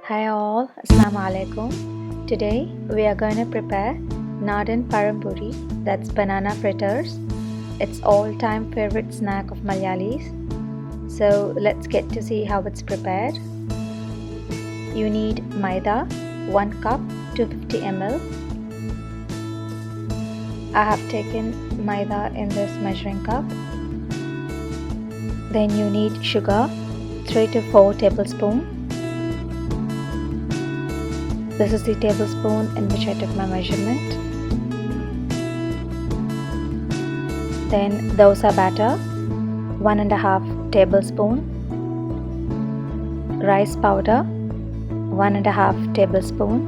Hi all, Assalamu alaikum. Today we are going to prepare Nadan Parampuri, that's banana fritters. It's all-time favorite snack of Malayalis. So let's get to see how it's prepared. You need maida, 1 cup, 250 ml. I have taken maida in this measuring cup. Then you need sugar, 3 to 4 tablespoons. This is the tablespoon in which I took my measurement. Then dosa batter, 1.5 tablespoon. Rice powder, 1.5 tablespoon.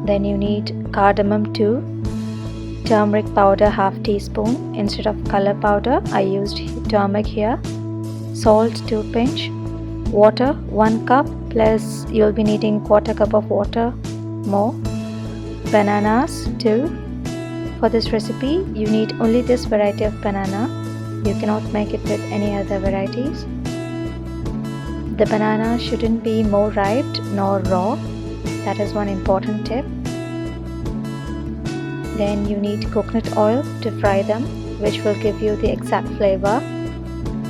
Then you need cardamom 2, turmeric powder half teaspoon. Instead of color powder, I used turmeric here. Salt 2 pinch. Water 1 cup, plus you'll be needing 1/4 cup of water more. Bananas 2. For this recipe you need only this variety of banana. You cannot make it with any other varieties. The banana shouldn't be more ripe nor raw. That is one important tip. Then you need coconut oil to fry them, which will give you the exact flavor.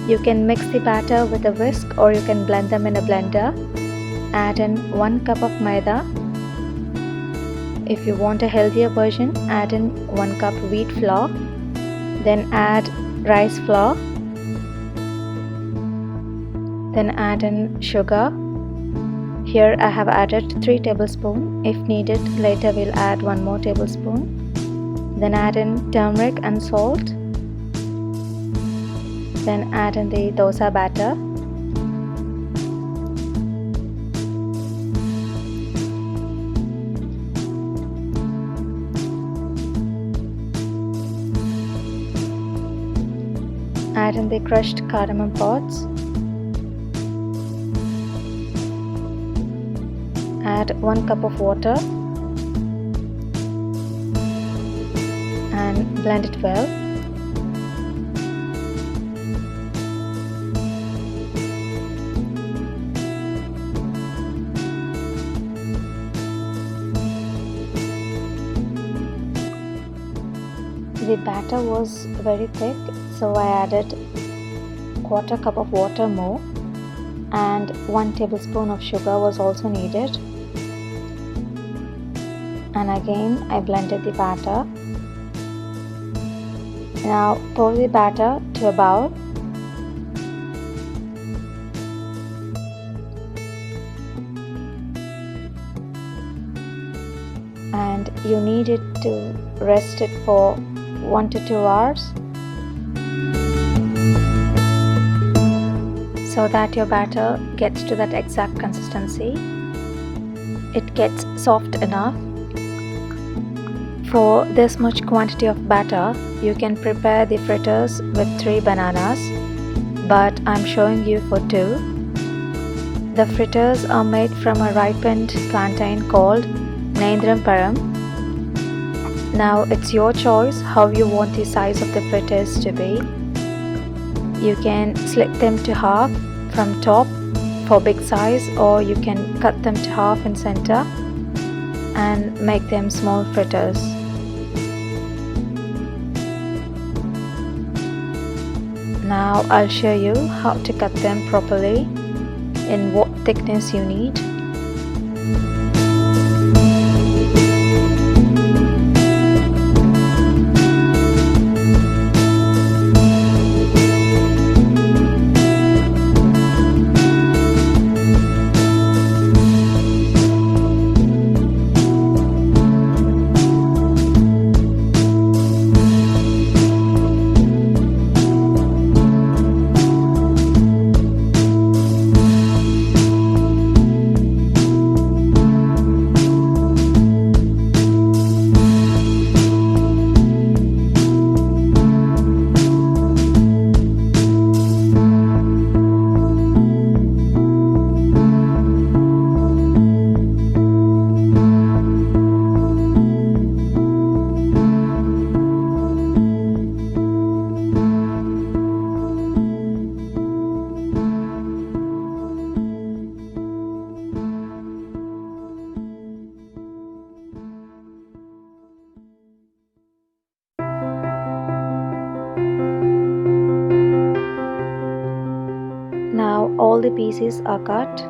You can mix the batter with a whisk or you can blend them in a blender. Add in 1 cup of maida. If you want a healthier version, add in 1 cup wheat flour. Then add rice flour. Then add in sugar. Here I have added 3 tablespoons. If needed, later we'll add 1 more tablespoon. Then add in turmeric and salt. Then add in the dosa batter. Add in the crushed cardamom pods. Add 1 cup of water and blend it well. The batter was very thick, so I added 1/4 cup of water more, and 1 tablespoon of sugar was also needed. And again I blended the batter. Now pour the batter to a bowl. And you need it to rest it for 1 to 2 hours, so that your batter gets to that exact consistency. It gets soft enough. For this much quantity of batter, you can prepare the fritters with 3 bananas, but I'm showing you for 2. The fritters are made from a ripened plantain called Pazham. Now it's your choice how you want the size of the fritters to be. You can slit them to half from top for big size, or you can cut them to half in center and make them small fritters. Now I'll show you how to cut them properly, in what thickness you need. all the pieces are cut.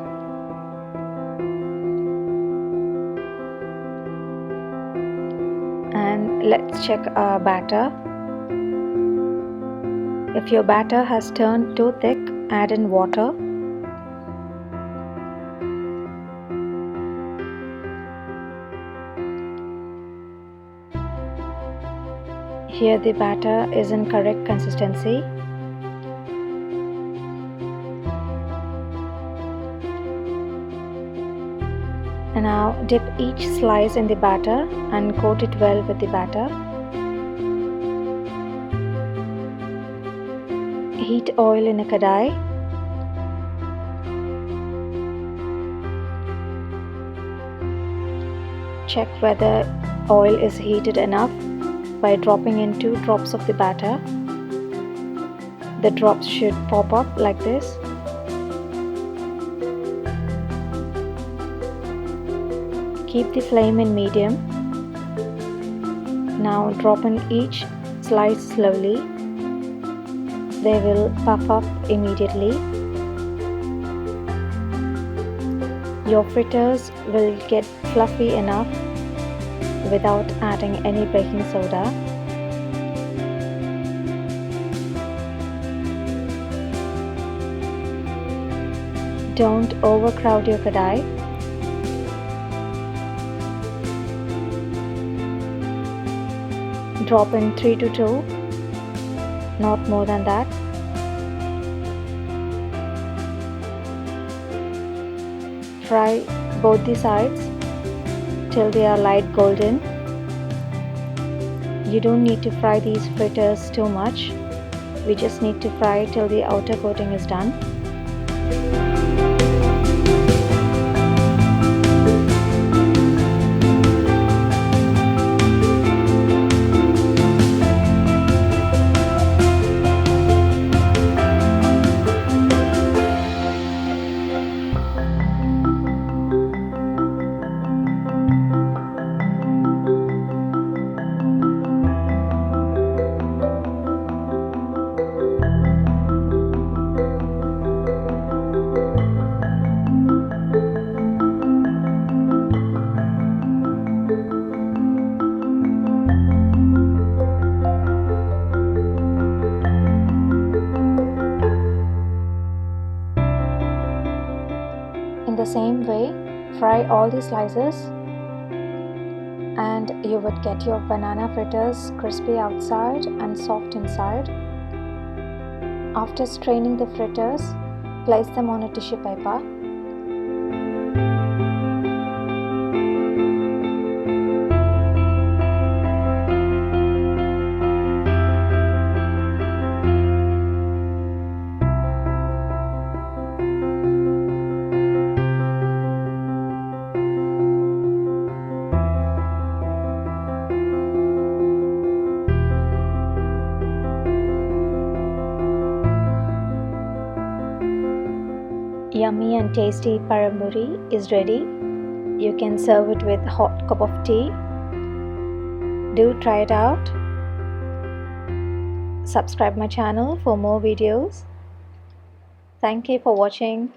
And let's check our batter. If your batter has turned too thick, add in water. Here the batter is in correct consistency. And now dip each slice in the batter and coat it well with the batter. Heat oil in a kadai. Check whether oil is heated enough by dropping in 2 drops of the batter. The drops should pop up like this. Keep the flame in medium. Now drop in each slice slowly. They will puff up immediately. Your fritters will get fluffy enough without adding any baking soda. Don't overcrowd your kadai. Drop in 3 to 2, not more than that. Fry both the sides till they are light golden. You don't need to fry these fritters too much. We just need to fry till the outer coating is done. In the same way, fry all the slices and you would get your banana fritters crispy outside and soft inside. After straining the fritters, place them on a tissue paper. Yummy and tasty paramburi is ready. You can serve it with a hot cup of tea. Do try it out. Subscribe my channel for more videos. Thank you for watching.